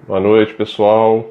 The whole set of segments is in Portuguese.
Boa noite, pessoal.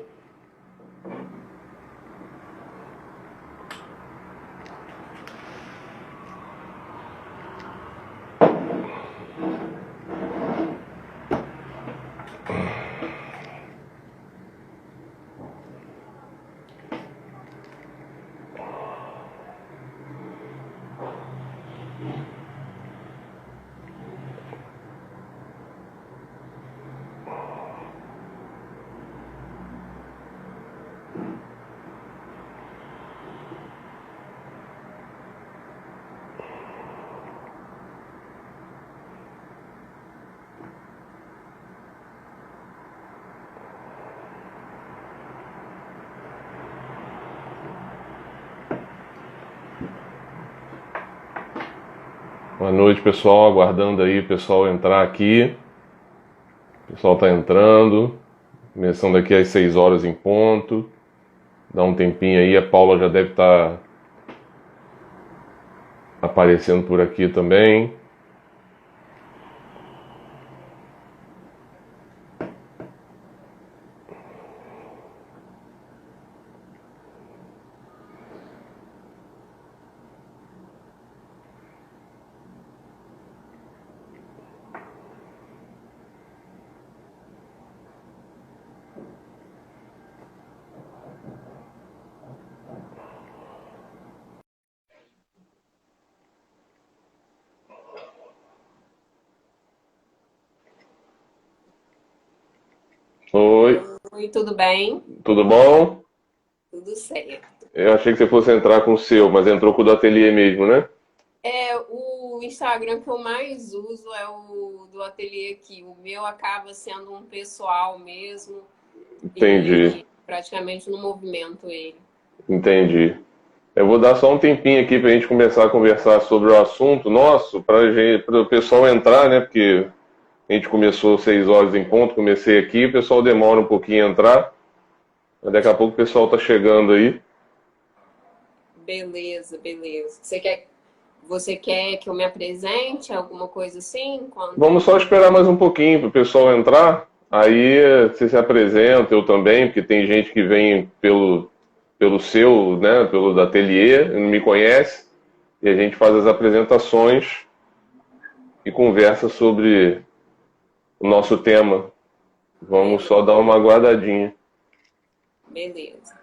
Boa noite, pessoal. Aguardando aí o pessoal entrar aqui. O pessoal está entrando. Começando aqui às 6 horas em ponto. Dá um tempinho aí. A Paula já deve estar aparecendo por aqui também. Oi, Oi, tudo bem? tudo bom? Tudo certo. Eu achei que você fosse entrar com o seu, mas entrou com o do ateliê mesmo, né? O Instagram que eu mais uso é o do ateliê aqui. O meu acaba sendo um pessoal mesmo Entendi, e praticamente no movimento ele. entendi. Eu vou dar só um tempinho aqui para a gente começar a conversar sobre o assunto nosso, para o pessoal entrar, né? Porque a gente começou 6 horas em ponto, comecei aqui, o pessoal demora um pouquinho a entrar, mas daqui a pouco o pessoal está chegando aí. Beleza, beleza. Você quer que eu me apresente, alguma coisa assim, Vamos enquanto... só esperar mais um pouquinho para o pessoal entrar, aí você se apresenta, eu também, porque tem gente que vem pelo seu, né, pelo da ateliê, não me conhece, e a gente faz as apresentações e conversa sobre o nosso tema. Vamos Beleza, só dar uma aguardadinha. beleza.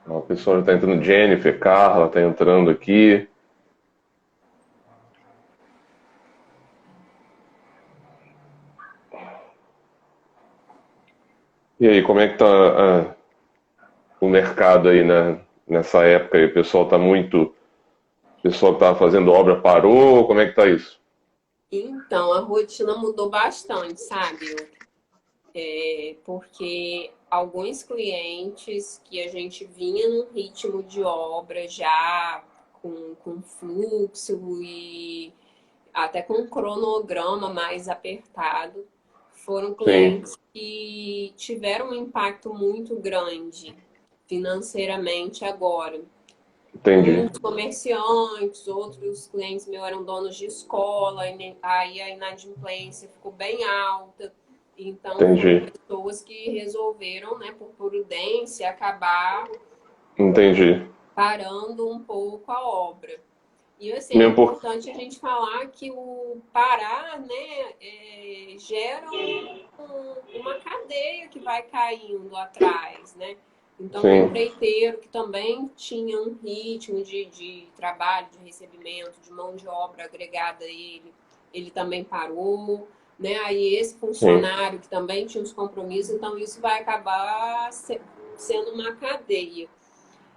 Ó, o pessoal já está entrando, Jennifer, Carla está entrando aqui. E aí, como é que tá o mercado aí, né? Nessa época aí? O pessoal tá muito. O pessoal que tava fazendo obra parou? Como é que tá isso? Então, a rotina mudou bastante, sabe? Porque alguns clientes que a gente vinha num ritmo de obra já com fluxo e até com um cronograma mais apertado, foram Sim, clientes que tiveram um impacto muito grande financeiramente agora. entendi, Uns comerciantes, outros clientes meus eram donos de escola, aí a inadimplência ficou bem alta. Então foram entendi, pessoas que resolveram, né, por prudência, acabar entendi. parando um pouco a obra. E assim, é Mesmo por. importante a gente falar que o parar, né, gera uma cadeia que vai caindo atrás, né? Então, o Sim, empreiteiro que também tinha um ritmo de trabalho, de recebimento, de mão de obra agregada a ele também parou, né? Aí esse sim, funcionário que também tinha os compromissos, então isso vai acabar sendo uma cadeia.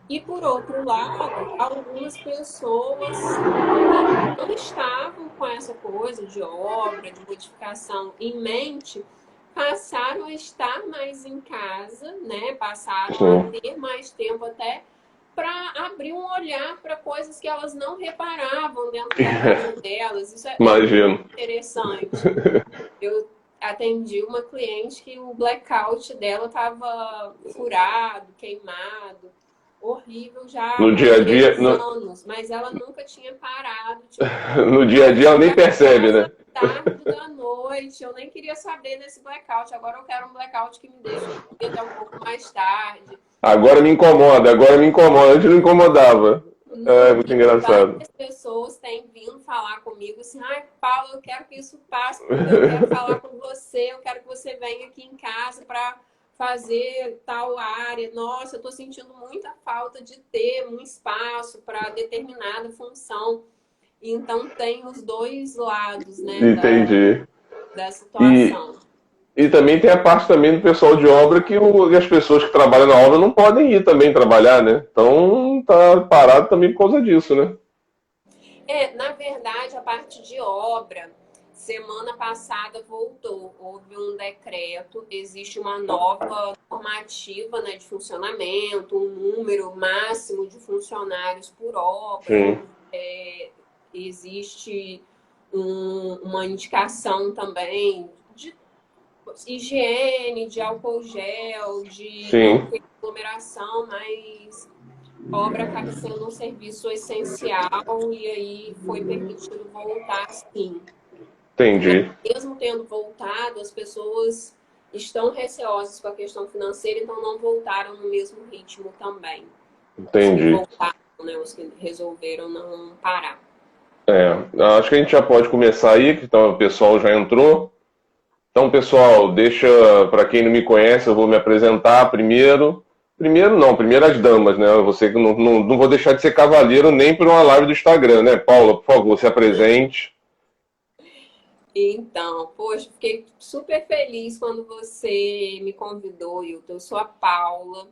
E por outro lado, algumas pessoas que não estavam com essa coisa de obra, de modificação em mente, passaram a estar mais em casa, né? Passaram a sim. ter mais tempo até para abrir um olhar para coisas que elas não reparavam dentro da casa delas. Isso é muito Imagino. interessante. Eu atendi uma cliente que o blackout dela estava furado, queimado. horrível já No há dia a dia, 3 anos, mas ela nunca tinha parado. Tipo, no dia a dia ela nem percebe, né? tarde da noite, eu nem queria saber desse blackout. Agora eu quero um blackout que me deixe dormir até um pouco mais tarde. Agora me incomoda, agora me incomoda. Antes não incomodava. É Não, muito e engraçado. várias pessoas têm vindo falar comigo assim, ai, Paulo, eu quero que isso passe, porque eu quero falar com você, eu quero que você venha aqui em casa para fazer tal área. Nossa, eu estou sentindo muita falta de ter um espaço para determinada função. Então tem os dois lados, né, Entendi. da E, situação. e também tem a parte também do pessoal de obra que as pessoas que trabalham na obra não podem ir também trabalhar, né? Então tá parado também por causa disso, né? Na verdade, a parte de obra, semana passada voltou. Houve um decreto, existe uma nova normativa, né, de funcionamento, um número máximo de funcionários por obra. Sim, Existe uma indicação também de higiene, de álcool gel, de não sim, ter aglomeração, mas obra acaba sendo um serviço essencial e aí foi permitido voltar sim. entendi, Mesmo tendo voltado, as pessoas estão receosas com a questão financeira, então não voltaram no mesmo ritmo também. Os que entendi. voltaram, né, os que resolveram não parar. Acho que a gente já pode começar aí, que então, o pessoal já entrou. Então, pessoal, deixa, para quem não me conhece, eu vou me apresentar primeiro. Primeiro não, primeiro as damas, né? Você que não vou deixar de ser cavaleiro nem por uma live do Instagram, né? Paula, por favor, se apresente. Então, poxa, fiquei super feliz quando você me convidou, Hilton. Eu sou a Paula,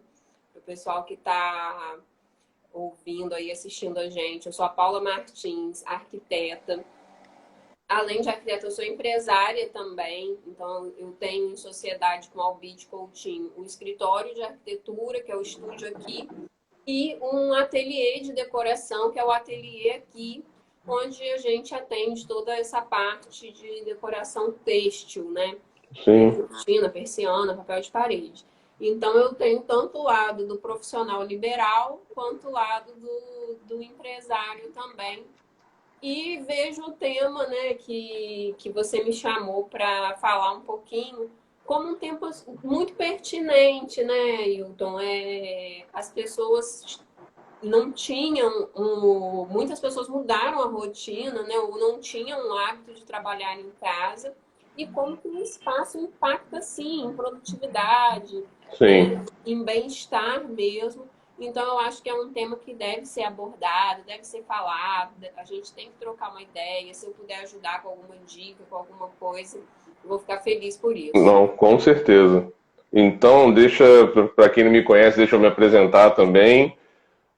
o pessoal que está ouvindo aí, assistindo a gente. Eu sou a Paula Martins, arquiteta. Além de arquiteta, eu sou empresária também. Então, eu tenho em sociedade com a Albit Coutinho o escritório de arquitetura, que é o estúdio aqui, e um ateliê de decoração, que é o ateliê aqui, onde a gente atende toda essa parte de decoração têxtil, né? Sim, Cortina, persiana, papel de parede. Então, eu tenho tanto o lado do profissional liberal, quanto o lado do empresário também. E vejo o tema, né, que você me chamou para falar um pouquinho, como um tempo muito pertinente, né, Hilton? As pessoas não tinham, muitas pessoas mudaram a rotina, né, ou não tinham o hábito de trabalhar em casa, e como que o espaço impacta, sim, em produtividade, sim. né, em bem-estar mesmo. Então, eu acho que é um tema que deve ser abordado, deve ser falado, a gente tem que trocar uma ideia, se eu puder ajudar com alguma dica, com alguma coisa, eu vou ficar feliz por isso. Não, com certeza. Então, deixa, para quem não me conhece, deixa eu me apresentar também.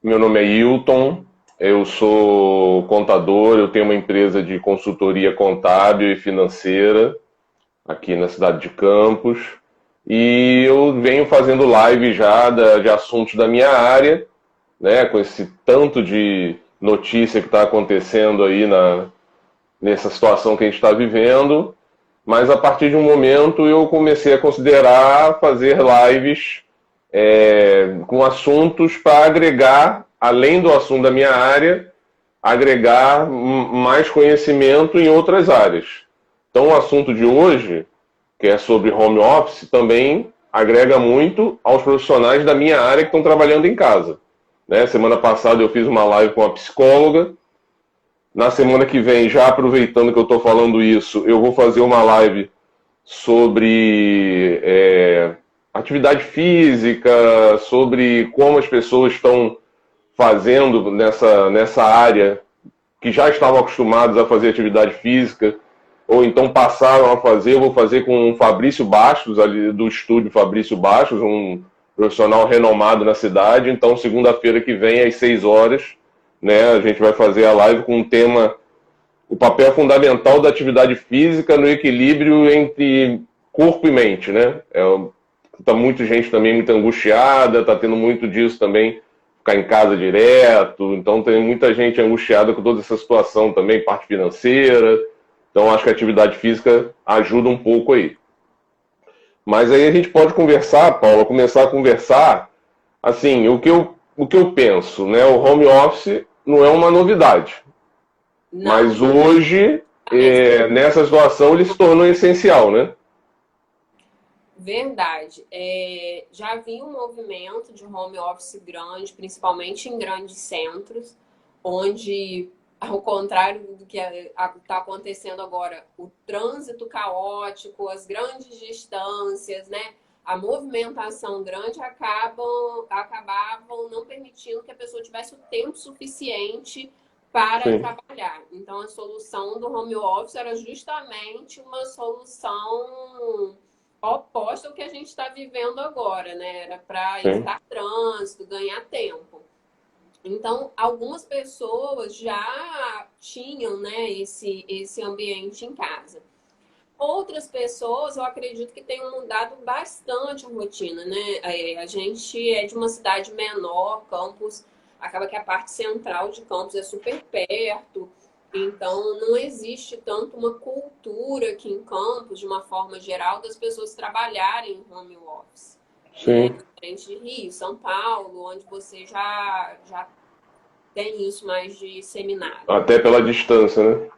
Meu nome é Hilton, eu sou contador, eu tenho uma empresa de consultoria contábil e financeira aqui na cidade de Campos. E eu venho fazendo live já de assuntos da minha área, né, com esse tanto de notícia que está acontecendo aí nessa situação que a gente está vivendo. Mas a partir de um momento eu comecei a considerar fazer lives com assuntos para agregar, além do assunto da minha área, agregar mais conhecimento em outras áreas. Então o assunto de hoje, que é sobre home office, também agrega muito aos profissionais da minha área que estão trabalhando em casa. Né? Semana passada eu fiz uma live com uma psicóloga. Na semana que vem, já aproveitando que eu estou falando isso, eu vou fazer uma live sobre atividade física, sobre como as pessoas estão fazendo nessa área, que já estavam acostumados a fazer atividade física, ou então passaram a fazer. Eu vou fazer com o Fabrício Bastos, ali do estúdio Fabrício Bastos, um profissional renomado na cidade. Então, segunda-feira que vem, às 6 horas, né, a gente vai fazer a live com o tema o papel fundamental da atividade física no equilíbrio entre corpo e mente, né? Tá muita gente também muito angustiada, tá tendo muito disso também, ficar em casa direto, então tem muita gente angustiada com toda essa situação também, parte financeira. Então acho que a atividade física ajuda um pouco aí. Mas aí a gente pode conversar, Paula, começar a conversar, assim, o que eu o que eu penso, né? O home office não é uma novidade, Não, mas hoje, nessa situação, ele se tornou essencial, né? verdade. Já vi um movimento de home office grande, principalmente em grandes centros, onde, ao contrário do que está acontecendo agora, o trânsito caótico, as grandes distâncias, né? A movimentação grande acabavam não permitindo que a pessoa tivesse o tempo suficiente para Sim, trabalhar. Então, a solução do home office era justamente uma solução oposta ao que a gente está vivendo agora, né? Era para sim, evitar trânsito, ganhar tempo. Então, algumas pessoas já tinham, né, esse ambiente em casa. Outras pessoas, eu acredito que tenham mudado bastante a rotina, né? A gente é de uma cidade menor, Campos, acaba que a parte central de Campos é super perto, então não existe tanto uma cultura aqui em Campos, de uma forma geral, das pessoas trabalharem em home office, né? sim. Diferente de Rio, São Paulo, onde você já tem isso mais disseminado. Até pela distância, né?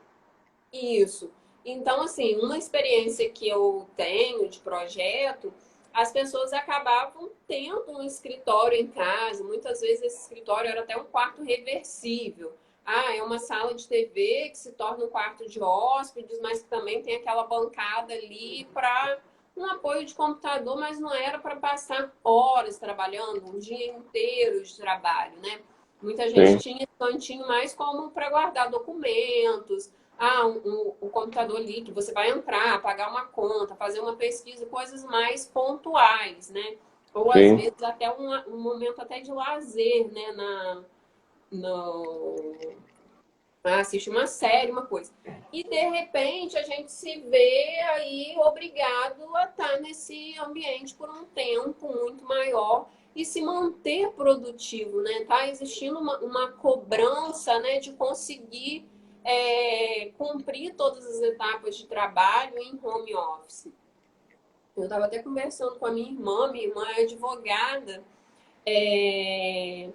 Isso. Então, assim, uma experiência que eu tenho de projeto, as pessoas acabavam tendo um escritório em casa. Muitas vezes esse escritório era até um quarto reversível. Ah, é uma sala de TV que se torna um quarto de hóspedes, mas que também tem aquela bancada ali para um apoio de computador, mas não era para passar horas trabalhando, um dia inteiro de trabalho, né? Muita gente Sim, tinha esse cantinho mais como para guardar documentos, um computador ali que você vai entrar, pagar uma conta, fazer uma pesquisa, coisas mais pontuais, né? Ou às sim, vezes até um momento até de lazer, né? No, assistir uma série, uma coisa. E de repente a gente se vê aí obrigado a estar nesse ambiente por um tempo muito maior e se manter produtivo, né? Tá existindo uma cobrança, né, de conseguir cumprir todas as etapas de trabalho em home office. Eu estava até conversando com a minha irmã é advogada, é,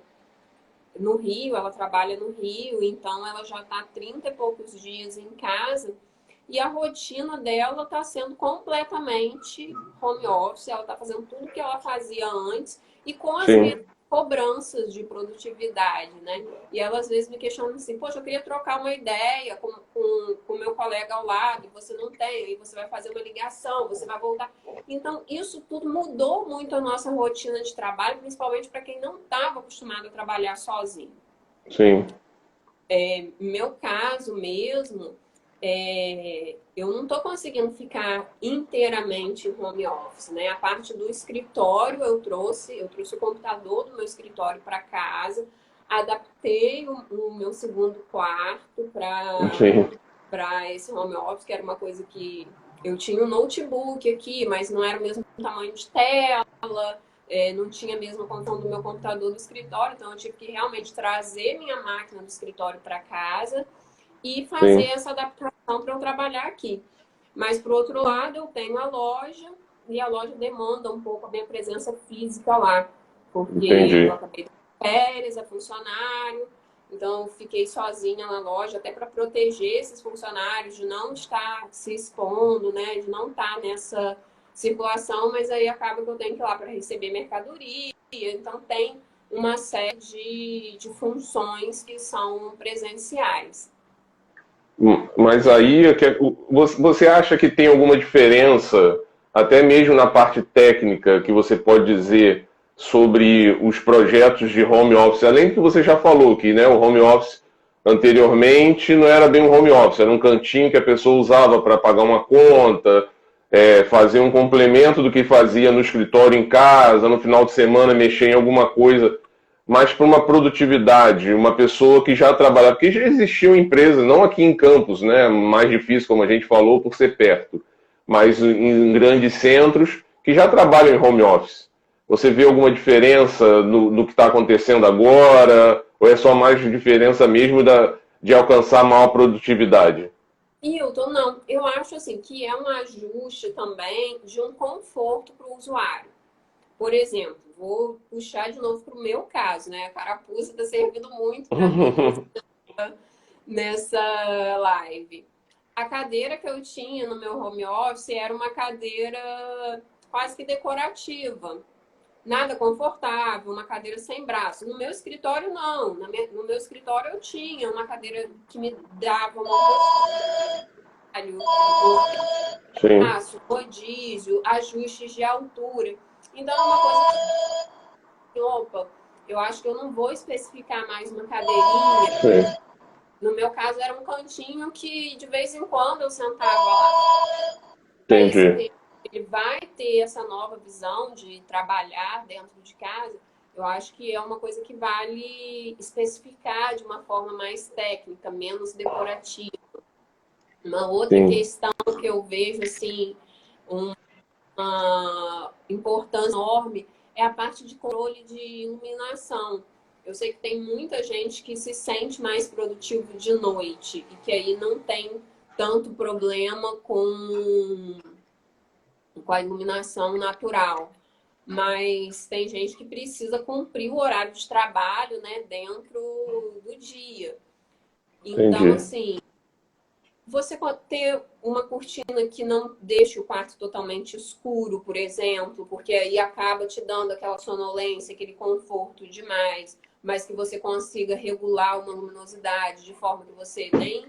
no Rio, ela trabalha no Rio, então ela já está há 30 e poucos dias em casa e a rotina dela está sendo completamente home office, ela está fazendo tudo que ela fazia antes e com as sim. mesmas cobranças de produtividade, né? E ela às vezes me questiona assim, poxa, eu queria trocar uma ideia com o meu colega ao lado, e você não tem, aí você vai fazer uma ligação, você vai voltar. Então, isso tudo mudou muito a nossa rotina de trabalho, principalmente para quem não estava acostumado a trabalhar sozinho. Sim. Meu caso mesmo, eu não estou conseguindo ficar inteiramente em home office, né? A parte do escritório eu trouxe o computador do meu escritório para casa, adaptei o meu segundo quarto Sim, para esse home office, que era uma coisa que eu tinha um notebook aqui, mas não era o mesmo tamanho de tela, não tinha a mesma condição do meu computador do escritório, então eu tive que realmente trazer minha máquina do escritório para casa e fazer sim, essa adaptação para eu trabalhar aqui. Mas, por outro lado, eu tenho a loja e a loja demanda um pouco a minha presença física lá, porque eu entendi. acabei de férias, é funcionário, então eu fiquei sozinha na loja até para proteger esses funcionários de não estar se expondo, né, de não estar nessa circulação, mas aí acaba que eu tenho que ir lá para receber mercadoria, então tem uma série de funções que são presenciais. Mas aí, você acha que tem alguma diferença, até mesmo na parte técnica, que você pode dizer sobre os projetos de home office? Além do que você já falou, que né, o home office anteriormente não era bem um home office, era um cantinho que a pessoa usava para pagar uma conta, fazer um complemento do que fazia no escritório em casa, no final de semana mexer em alguma coisa, mas para uma produtividade, uma pessoa que já trabalhava, porque já existiam empresas, não aqui em Campos, né, mais difícil, como a gente falou, por ser perto, mas em grandes centros que já trabalham em home office. Você vê alguma diferença no que está acontecendo agora? Ou é só mais diferença mesmo de alcançar maior produtividade? Hilton, não. Eu acho assim que é um ajuste também de um conforto para o usuário. Por exemplo, vou puxar de novo para o meu caso, né? A carapuça está servindo muito para mim nessa live. A cadeira que eu tinha no meu home office era uma cadeira quase que decorativa. Nada confortável, uma cadeira sem braço. No meu escritório, não. No meu escritório, eu tinha uma cadeira que me dava uma braço, rodízio, ajustes de altura. Então, é uma coisa que, opa, eu acho que eu não vou especificar mais uma cadeirinha. Sim. No meu caso, era um cantinho que, de vez em quando, eu sentava lá. Entendi. Ele vai ter essa nova visão de trabalhar dentro de casa. Eu acho que é uma coisa que vale especificar de uma forma mais técnica, menos decorativa. Uma outra questão que eu vejo, assim, uma importância enorme é a parte de controle de iluminação. Eu sei que tem muita gente que se sente mais produtivo de noite e que aí não tem tanto problema com a iluminação natural. Mas tem gente que precisa cumprir o horário de trabalho, né, dentro do dia. Então, assim, você pode ter uma cortina que não deixe o quarto totalmente escuro, por exemplo, porque aí acaba te dando aquela sonolência, aquele conforto demais, mas que você consiga regular uma luminosidade de forma que você nem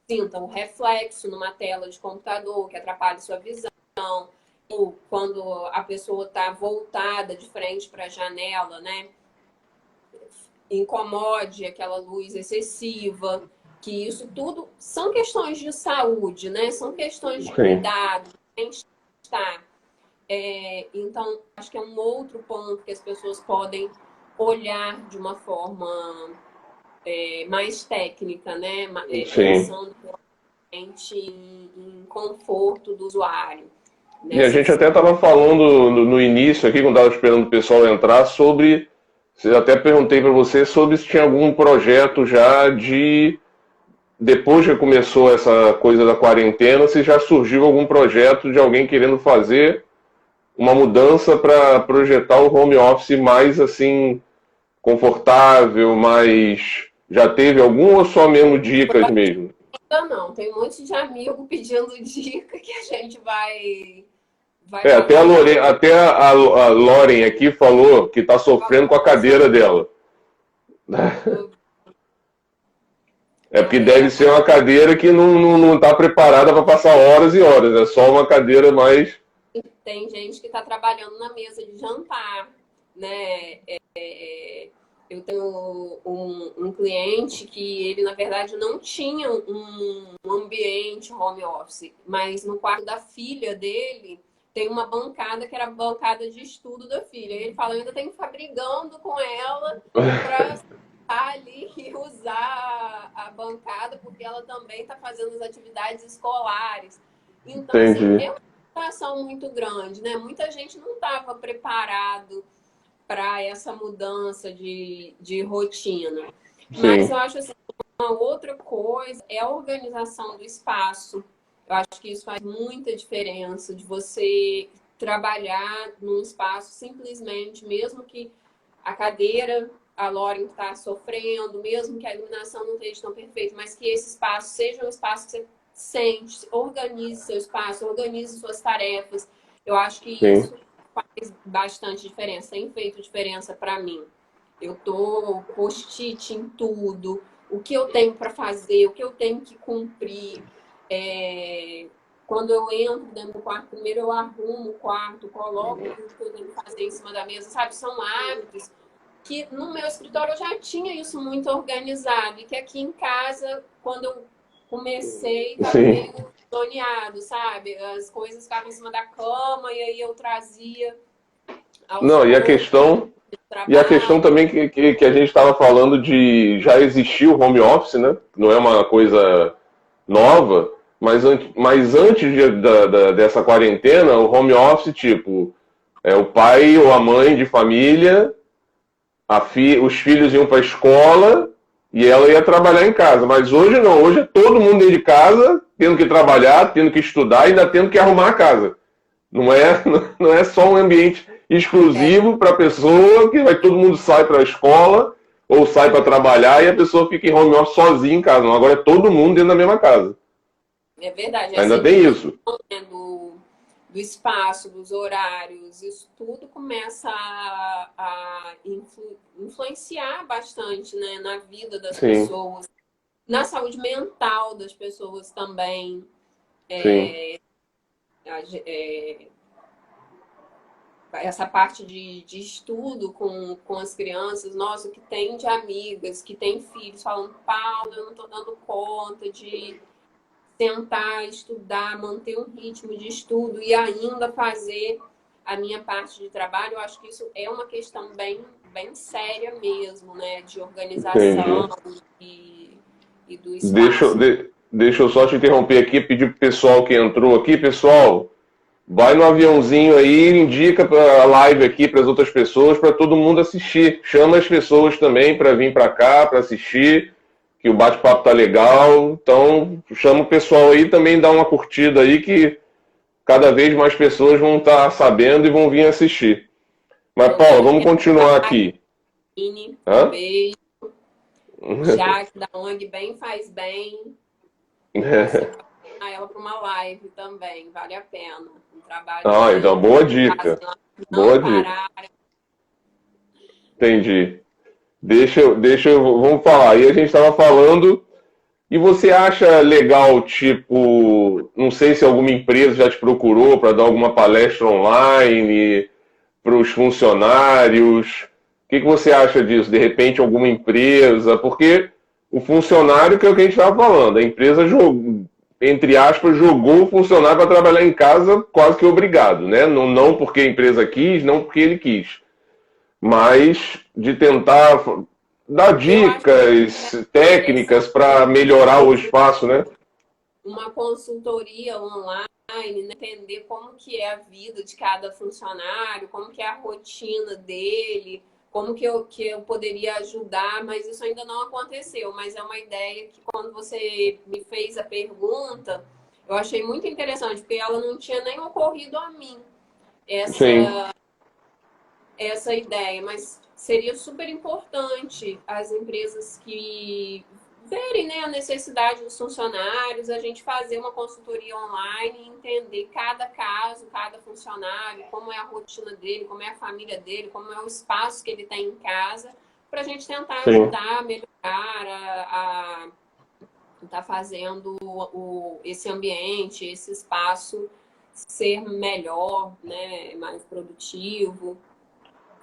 sinta um reflexo numa tela de computador que atrapalhe sua visão. Ou quando a pessoa está voltada de frente para a janela, né? Incomode aquela luz excessiva, que isso tudo são questões de saúde, né? São questões de cuidado, de bem-estar. Então, acho que é um outro ponto que as pessoas podem olhar de uma forma mais técnica, né? Pensando realmente em conforto do usuário. E a gente até estava falando no início aqui, quando estava esperando o pessoal entrar, sobre... Eu até perguntei para você sobre se tinha algum projeto já de... Depois que começou essa coisa da quarentena, se já surgiu algum projeto de alguém querendo fazer uma mudança para projetar o home office mais, assim, confortável, mais... Já teve algum ou só mesmo dicas mesmo? Não, tem um monte de amigo pedindo dica que a gente vai até a Loren aqui falou que está sofrendo com a cadeira dela. Porque deve ser uma cadeira que não está preparada para passar horas e horas. É só uma cadeira mais... Tem gente que está trabalhando na mesa de jantar, né? Eu tenho um cliente que ele, na verdade, não tinha um ambiente home office, mas no quarto da filha dele tem uma bancada que era a bancada de estudo da filha. E ele fala, eu ainda tenho que ficar brigando com ela para estar ali e usar a bancada, porque ela também está fazendo as atividades escolares. Então, assim, é uma situação muito grande, né? Muita gente não estava preparado para essa mudança de rotina. Mas eu acho assim, uma outra coisa é a organização do espaço. Eu acho que isso faz muita diferença de você trabalhar num espaço simplesmente, mesmo que a cadeira, a Loren está sofrendo, mesmo que a iluminação não esteja tão perfeita, mas que esse espaço seja um espaço que você sente, organize seu espaço, organize suas tarefas. Eu acho que isso faz bastante diferença, tem feito diferença para mim. Eu tô post-it em tudo, o que eu tenho para fazer, o que eu tenho que cumprir. Quando eu entro dentro do quarto, primeiro eu arrumo o quarto, coloco tudo que eu tenho que fazer em cima da mesa, sabe? São hábitos que no meu escritório eu já tinha isso muito organizado, e que aqui em casa, quando eu comecei, estava meio zoneado, sabe? As coisas ficavam em cima da cama e aí eu trazia... E a questão também que a gente estava falando de já existir o home office, né? Não é uma coisa nova, mas antes dessa quarentena, o home office, tipo, o pai ou a mãe de família, os filhos iam para a escola e ela ia trabalhar em casa. Mas hoje não, hoje é todo mundo dentro de casa, tendo que trabalhar, tendo que estudar e ainda tendo que arrumar a casa. Não é só um ambiente exclusivo para a pessoa, que vai todo mundo sai para a escola ou sai para trabalhar e a pessoa fica em home office sozinha em casa. Não, agora é todo mundo dentro da mesma casa. É verdade. Ainda Essa tem isso. né, do espaço, dos horários, isso tudo começa a influenciar bastante, né, na vida das Sim, pessoas, na saúde mental das pessoas também. sim, Essa parte de estudo com as crianças, nossa, que tem de amigas, que tem filhos falando, Paulo, eu não estou dando conta de tentar estudar, manter um ritmo de estudo e ainda fazer a minha parte de trabalho. Eu acho que isso é uma questão bem séria mesmo, né? De organização entendi. e do Deixa, espaço. deixa eu só te interromper aqui, pedir pro pessoal que entrou aqui, pessoal, vai no aviãozinho aí, indica a live aqui para as outras pessoas, para todo mundo assistir. Chama as pessoas também para vir para cá, para assistir, que o bate-papo tá legal. Então, chama o pessoal aí também, dá uma curtida aí, que cada vez mais pessoas vão estar sabendo e vão vir assistir. Mas, Com Paulo, vamos certeza. continuar aqui. Um Hã? beijo. Jaque da ONG Bem Faz Bem. Você pode chamar ela para uma live também, vale a pena. Um trabalho Ah, que então, boa fazem dica. lá, não Boa dica. parar. Entendi. Vamos falar. E a gente estava falando. E você acha legal, tipo, não sei se alguma empresa já te procurou para dar alguma palestra online para os funcionários? O que você acha disso? De repente, alguma empresa? Porque o funcionário, que é o que a gente estava falando, a empresa, entre aspas, jogou o funcionário para trabalhar em casa quase que obrigado, né? Não, não porque a empresa quis, não porque ele quis, mas de tentar dar Eu acho que dicas técnicas para melhorar o espaço, né? uma consultoria online, né? Entender como que é a vida de cada funcionário, como que é a rotina dele, como que eu poderia ajudar, mas isso ainda não aconteceu. Mas é uma ideia que quando você me fez a pergunta, eu achei muito interessante, porque ela não tinha nem ocorrido a mim, Sim, essa, essa ideia, mas seria super importante as empresas que verem, né, a necessidade dos funcionários, a gente fazer uma consultoria online, entender cada caso, cada funcionário, como é a rotina dele, como é a família dele, como é o espaço que ele tem em casa, para a gente tentar sim. ajudar a melhorar, a estar fazendo esse ambiente, esse espaço ser melhor, né, mais produtivo.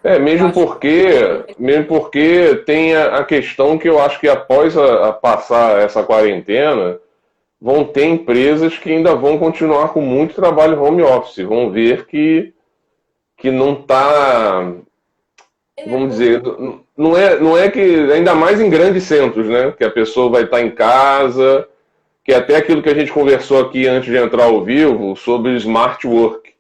É, Eu acho mesmo porque tem a questão que eu acho que após a passar essa quarentena, vão ter empresas que ainda vão continuar com muito trabalho home office. Vão ver que não está, vamos dizer, não é que, ainda mais em grandes centros, né? Que a pessoa vai estar em casa, que é até aquilo que a gente conversou aqui antes de entrar ao vivo sobre smart work,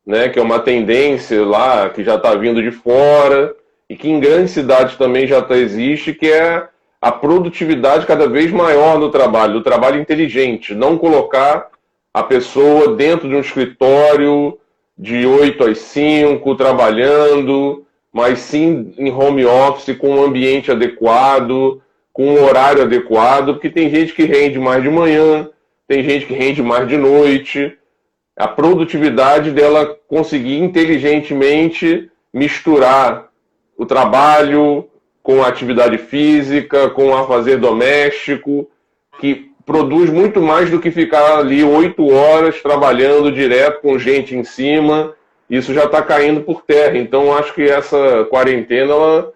né? Que é uma tendência lá que já está vindo de fora e que em grandes cidades também já existe, que é a produtividade cada vez maior no trabalho, do trabalho inteligente, não colocar a pessoa dentro de um escritório de 8 às 5 trabalhando, mas sim em home office com um ambiente adequado, com um horário adequado, porque tem gente que rende mais de manhã, tem gente que rende mais de noite, a produtividade dela conseguir inteligentemente misturar o trabalho com a atividade física, com o afazer doméstico, que produz muito mais do que ficar ali 8 horas trabalhando direto com gente em cima. Isso já está caindo por terra. Então, acho que essa quarentena, ela,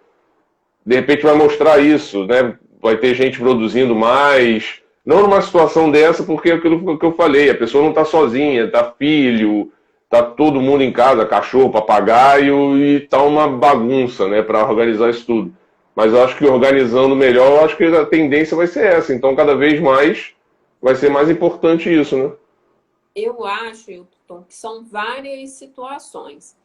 de repente, vai mostrar isso, né? Vai ter gente produzindo mais, não numa situação dessa, porque é aquilo que eu falei, a pessoa não está sozinha, está filho, está todo mundo em casa, cachorro, papagaio, e está uma bagunça, né, para organizar isso tudo. Mas eu acho que organizando melhor, eu acho que a tendência vai ser essa. Então, cada vez mais vai ser mais importante isso, né? Eu acho, Hilton, que são várias situações.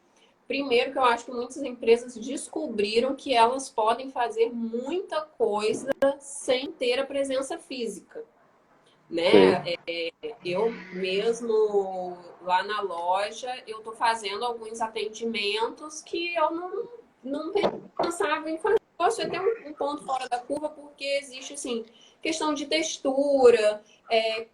Primeiro, que eu acho que muitas empresas descobriram que elas podem fazer muita coisa sem ter a presença física. né? Sim, Eu mesmo lá na loja, eu estou fazendo alguns atendimentos que eu não pensava em fazer. Posso até um ponto fora da curva, porque existe assim, questão de textura,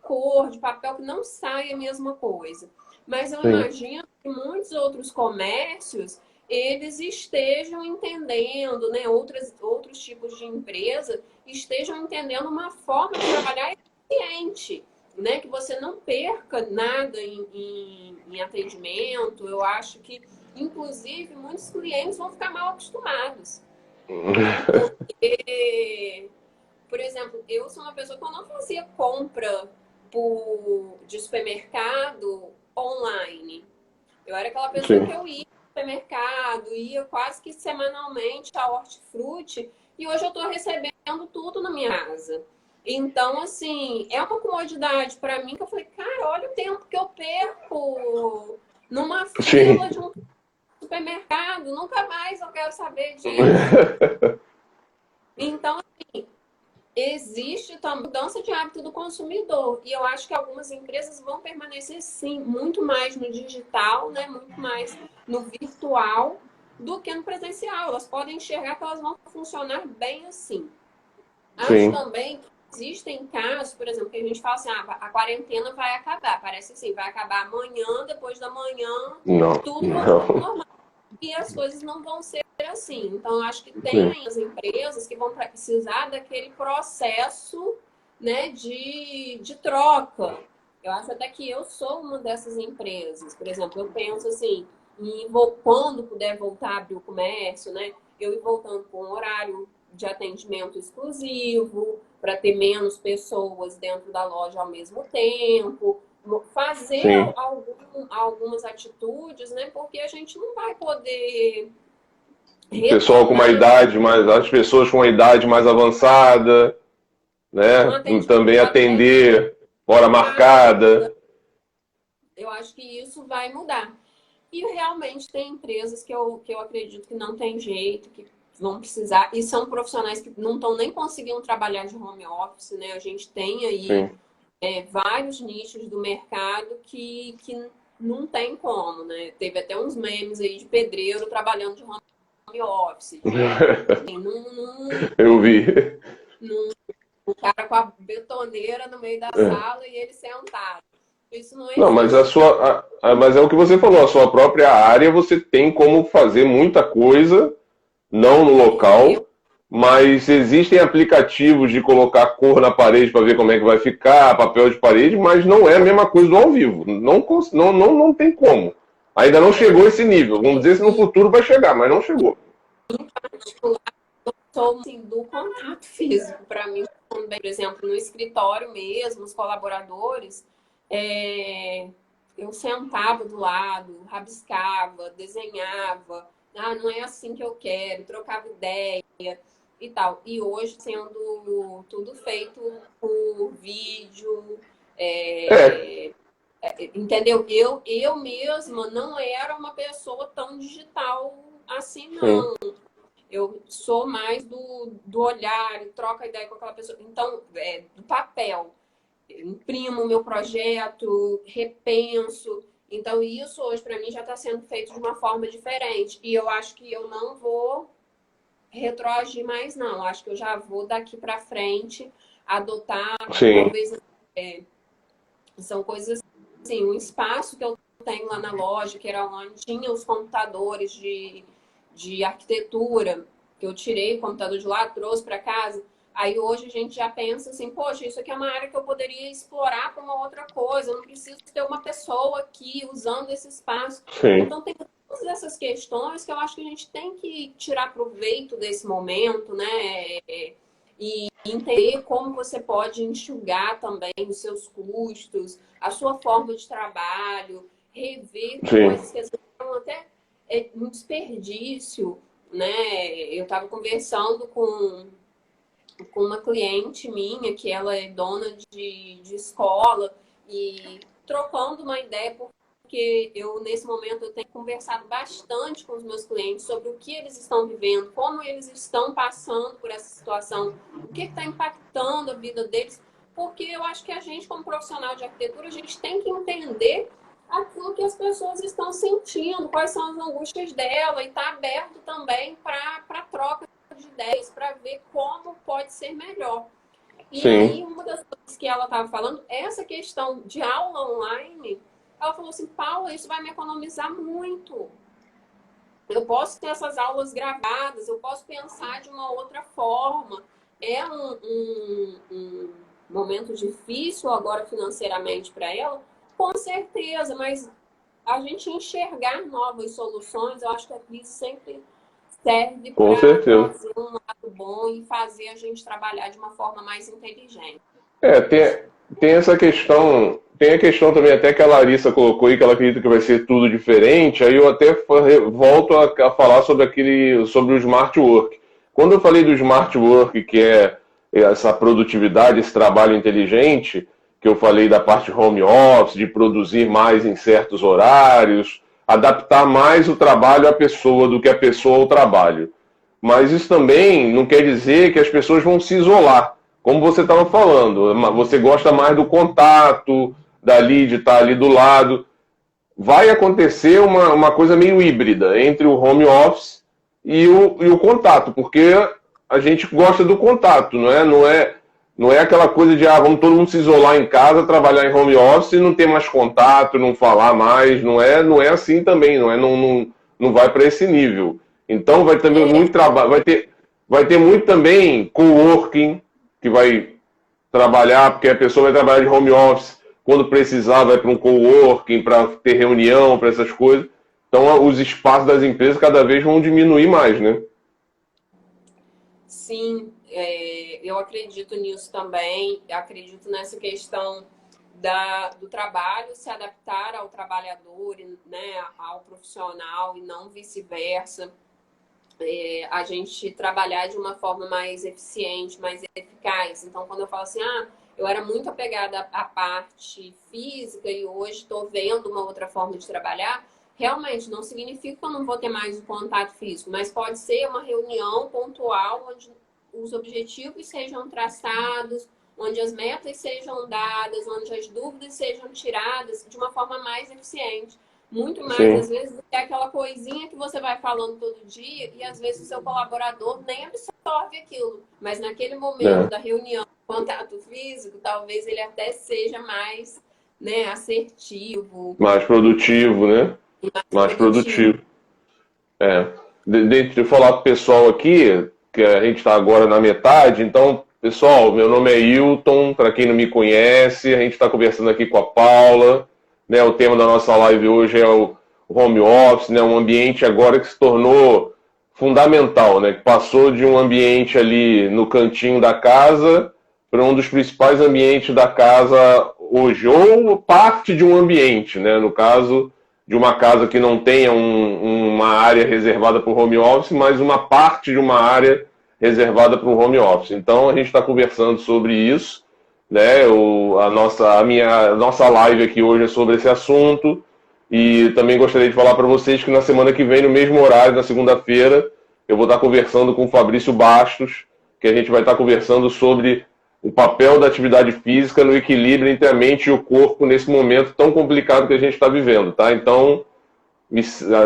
cor de papel que não sai a mesma coisa. Mas eu sim, imagino que muitos outros comércios eles estejam entendendo, né? Outros tipos de empresa estejam entendendo uma forma de trabalhar eficiente, né? Que você não perca nada em atendimento. Eu acho que, inclusive, muitos clientes vão ficar mal acostumados, né? Porque, por exemplo, eu sou uma pessoa que eu não fazia compra de supermercado online. Eu era aquela pessoa que sim. eu ia no supermercado, ia quase que semanalmente a hortifruti, e hoje eu estou recebendo tudo na minha casa. Então, assim, é uma comodidade para mim que eu falei, cara, olha o tempo que eu perco numa fila Sim. de um supermercado, nunca mais eu quero saber disso. Então, existe a mudança de hábito do consumidor. E eu acho que algumas empresas vão permanecer, sim, muito mais no digital, né? Muito mais no virtual do que no presencial. Elas podem enxergar que elas vão funcionar bem assim. Acho Sim. também que existem casos, por exemplo, que a gente fala assim, a quarentena vai acabar. Parece assim, vai acabar amanhã, depois da manhã, Não, tudo volta ao não. normal. E as coisas não vão ser assim. Então, eu acho que tem Sim. aí as empresas que vão precisar daquele processo, né, de troca. Eu acho até que eu sou uma dessas empresas. Por exemplo, eu penso assim, quando puder voltar a abrir o comércio, né, eu ir voltando com um horário de atendimento exclusivo, para ter menos pessoas dentro da loja ao mesmo tempo, fazer Sim. algumas atitudes, né? Porque a gente não vai poder O pessoal com uma retornar idade mais, as pessoas com uma idade mais avançada, um né? atendimento Também atento, atender hora rápido. marcada. Eu acho que isso vai mudar. E realmente tem empresas que eu acredito que não tem jeito, que vão precisar, e são profissionais que não estão nem conseguindo trabalhar de home office, né? A gente tem aí Sim. vários nichos do mercado que não tem como, né? Teve até uns memes aí de pedreiro trabalhando de home office, assim, Eu vi. o cara com a betoneira no meio da sala e ele sentado. Isso não Não, mas a existe. sua, mas é o que você falou, a sua própria área você tem como fazer muita coisa, não no Eu, local, mas existem aplicativos de colocar cor na parede para ver como é que vai ficar, papel de parede, mas não é a mesma coisa do ao vivo. Não tem como. Ainda não chegou esse nível. Vamos dizer se no e, futuro vai chegar, mas não chegou. em particular, sou assim, do contato físico. Para mim, também, por exemplo, no escritório mesmo, os colaboradores, é, eu sentava do lado, rabiscava, desenhava. Ah, não é assim que eu quero, trocava ideia e tal. E hoje, sendo tudo feito por vídeo, É, é, entendeu? Eu mesma não era uma pessoa tão digital assim, sim, não. Eu sou mais do olhar, troca ideia com aquela pessoa. Então, do papel. Eu imprimo o meu projeto, repenso. Então, isso hoje para mim já está sendo feito de uma forma diferente. E eu acho que eu não vou retroagir mais, não. Acho que eu já vou daqui para frente adotar, sim, talvez, são coisas assim, um espaço que eu tenho lá na loja, que era onde tinha os computadores de arquitetura, que eu tirei o computador de lá, trouxe para casa. Aí hoje a gente já pensa assim, poxa, isso aqui é uma área que eu poderia explorar para uma outra coisa, eu não preciso ter uma pessoa aqui usando esse espaço. sim, Então tem todas essas questões que eu acho que a gente tem que tirar proveito desse momento, né? E entender como você pode enxugar também os seus custos, a sua forma de trabalho, rever sim, coisas que às vezes são até um desperdício, né? Eu estava conversando com uma cliente minha, que ela é dona de escola, e trocando uma ideia, porque eu, nesse momento, eu tenho conversado bastante com os meus clientes sobre o que eles estão vivendo, como eles estão passando por essa situação, o que está impactando a vida deles. porque eu acho que a gente, como profissional de arquitetura, a gente tem que entender aquilo que as pessoas estão sentindo, quais são as angústias dela, e estar aberto também para troca de ideias, para ver como pode ser melhor. E aí, Sim, uma das coisas que ela estava falando, essa questão de aula online, ela falou assim, Paula, isso vai me economizar muito. Eu posso ter essas aulas gravadas, eu posso pensar de uma outra forma. É um momento difícil agora financeiramente para ela, com certeza, mas a gente enxergar novas soluções, eu acho que a crise sempre serve com para certeza. trazer um lado bom e fazer a gente trabalhar de uma forma mais inteligente. Tem essa questão, tem a questão também até que a Larissa colocou aí, que ela acredita que vai ser tudo diferente, aí eu até volto a falar sobre o smart work. Quando eu falei do smart work, que é essa produtividade, esse trabalho inteligente, que eu falei da parte home office, de produzir mais em certos horários, adaptar mais o trabalho à pessoa do que a pessoa ao trabalho. Mas isso também não quer dizer que as pessoas vão se isolar. Como você estava falando, você gosta mais do contato, dali, de estar ali do lado. Vai acontecer uma coisa meio híbrida entre o home office e o contato, porque a gente gosta do contato, não é aquela coisa de vamos todo mundo se isolar em casa, trabalhar em home office e não ter mais contato, não falar mais, não é assim também, não vai para esse nível. Então vai também muito trabalho, vai ter muito também coworking que vai trabalhar, porque a pessoa vai trabalhar de home office, quando precisar vai para um coworking, para ter reunião, para essas coisas. Então os espaços das empresas cada vez vão diminuir mais, né? Sim, eu acredito nisso também. Eu acredito nessa questão do trabalho se adaptar ao trabalhador, né, ao profissional e não vice-versa. A gente trabalhar de uma forma mais eficiente, mais eficaz. Então, quando eu falo assim, eu era muito apegada à parte física e hoje estou vendo uma outra forma de trabalhar, realmente não significa que eu não vou ter mais o contato físico, mas pode ser uma reunião pontual onde os objetivos sejam traçados, onde as metas sejam dadas, onde as dúvidas sejam tiradas de uma forma mais eficiente. Muito mais, Sim, às vezes, do que aquela coisinha que você vai falando todo dia e, às vezes, o seu colaborador nem absorve aquilo. Mas, naquele momento é. da reunião, contato físico, talvez ele até seja mais, né, assertivo, Mais produtivo, né? Mais produtivo. produtivo. É. Deixa eu falar pro pessoal aqui, que a gente está agora na metade. Então, pessoal, meu nome é Hilton, para quem não me conhece, a gente está conversando aqui com a Paula, né? O tema da nossa live hoje é o home office, né? Um ambiente agora que se tornou fundamental, né? Que passou de um ambiente ali no cantinho da casa para um dos principais ambientes da casa hoje, ou parte de um ambiente, né? No caso de uma casa que não tenha uma área reservada para o home office, mas uma parte de uma área reservada para o home office. Então a gente está conversando sobre isso, né? A nossa live aqui hoje é sobre esse assunto. E também gostaria de falar para vocês que na semana que vem, no mesmo horário, na segunda-feira, eu vou estar conversando com o Fabrício Bastos, que a gente vai estar conversando sobre o papel da atividade física no equilíbrio entre a mente e o corpo nesse momento tão complicado que a gente está vivendo, tá? Então,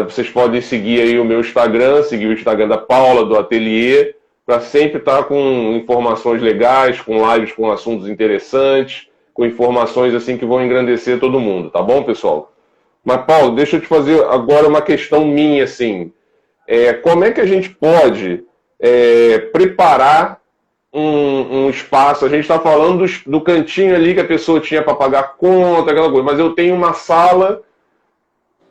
vocês podem seguir aí o meu Instagram, seguir o Instagram da Paula, do Ateliê, para sempre estar com informações legais, com lives com assuntos interessantes, com informações assim que vão engrandecer todo mundo, tá bom, pessoal? Mas, Paulo, deixa eu te fazer agora uma questão minha, assim. Como é que a gente pode preparar um espaço? A gente está falando do cantinho ali que a pessoa tinha para pagar conta, aquela coisa, mas eu tenho uma sala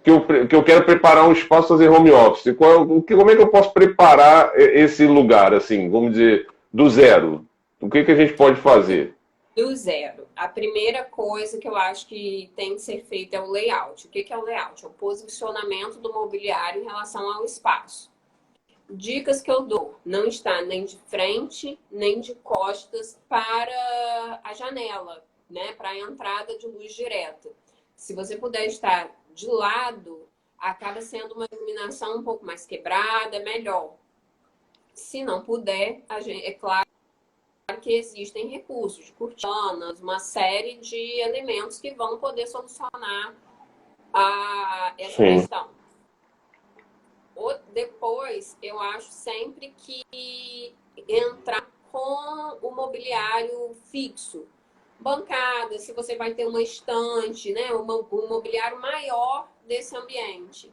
que eu quero preparar um espaço para fazer home office. Como é que eu posso preparar esse lugar, assim, vamos dizer, do zero? O que a gente pode fazer? Do zero. A primeira coisa que eu acho que tem que ser feita é o layout. O que é o layout? É o posicionamento do mobiliário em relação ao espaço. Dicas que eu dou: não está nem de frente, nem de costas para a janela, né? Para a entrada de luz direta. Se você puder estar de lado, acaba sendo uma iluminação um pouco mais quebrada, melhor. Se não puder, é claro que existem recursos de cortinas, uma série de elementos que vão poder solucionar essa Sim. questão. Depois, eu acho sempre que entrar com o mobiliário fixo. Bancada, se você vai ter uma estante, né, um mobiliário maior desse ambiente.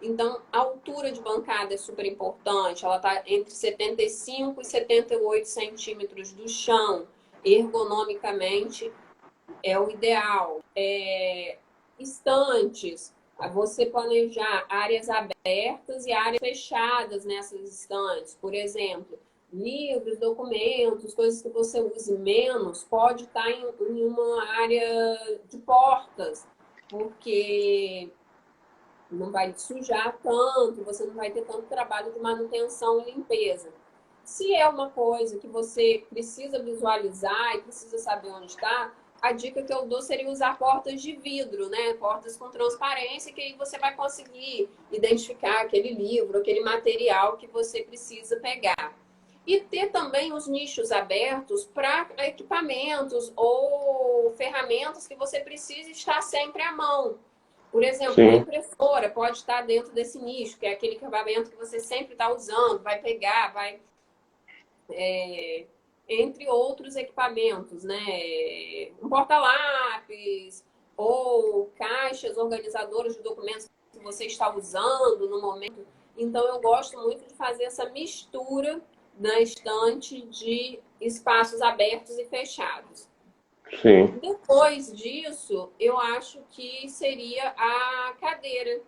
Então, a altura de bancada é super importante. Ela está entre 75 e 78 centímetros do chão. Ergonomicamente, é o ideal. Estantes, você planejar áreas abertas e áreas fechadas nessas estantes. Por exemplo, livros, documentos, coisas que você use menos, pode estar em uma área de portas, porque não vai sujar tanto, você não vai ter tanto trabalho de manutenção e limpeza. Se é uma coisa que você precisa visualizar e precisa saber onde está, a dica que eu dou seria usar portas de vidro, né? Portas com transparência, que aí você vai conseguir identificar aquele livro, aquele material que você precisa pegar. E ter também os nichos abertos para equipamentos ou ferramentas que você precisa estar sempre à mão. Por exemplo, uma impressora pode estar dentro desse nicho, que é aquele equipamento que você sempre está usando, vai pegar, vai... entre outros equipamentos, né? Um porta-lápis ou caixas organizadoras de documentos que você está usando no momento. Então, eu gosto muito de fazer essa mistura na estante de espaços abertos e fechados. Sim. Depois disso, eu acho que seria a cadeira.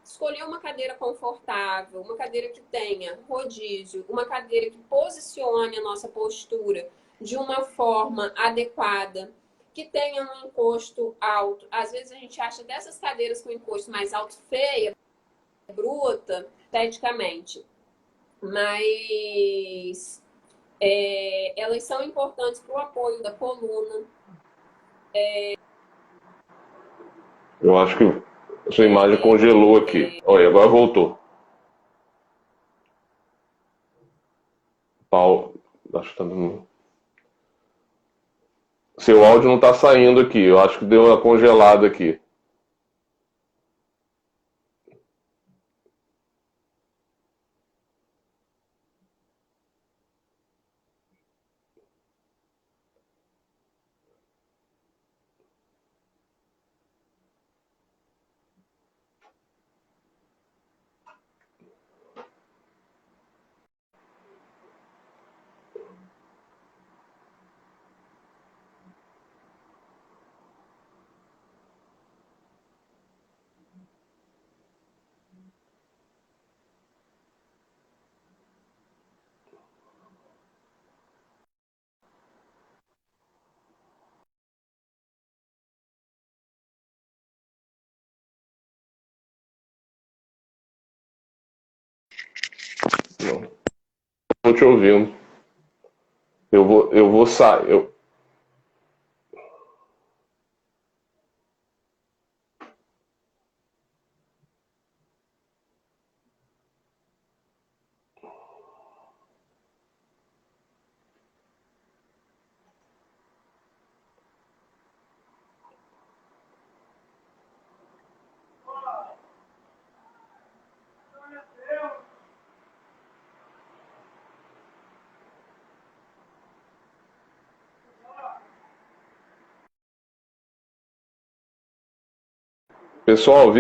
Escolher uma cadeira confortável, uma cadeira que tenha rodízio, uma cadeira que posicione a nossa postura de uma forma adequada, que tenha um encosto alto. Às vezes a gente acha dessas cadeiras com encosto mais alto feia, bruta, esteticamente. Mas elas são importantes para o apoio da coluna. Eu acho que a sua imagem congelou aqui. Olha, agora voltou. Paulo, acho que tá dando... Seu áudio não tá saindo aqui. Eu acho que deu uma congelada aqui. Não estou te ouvindo. Eu vou sair. Pessoal,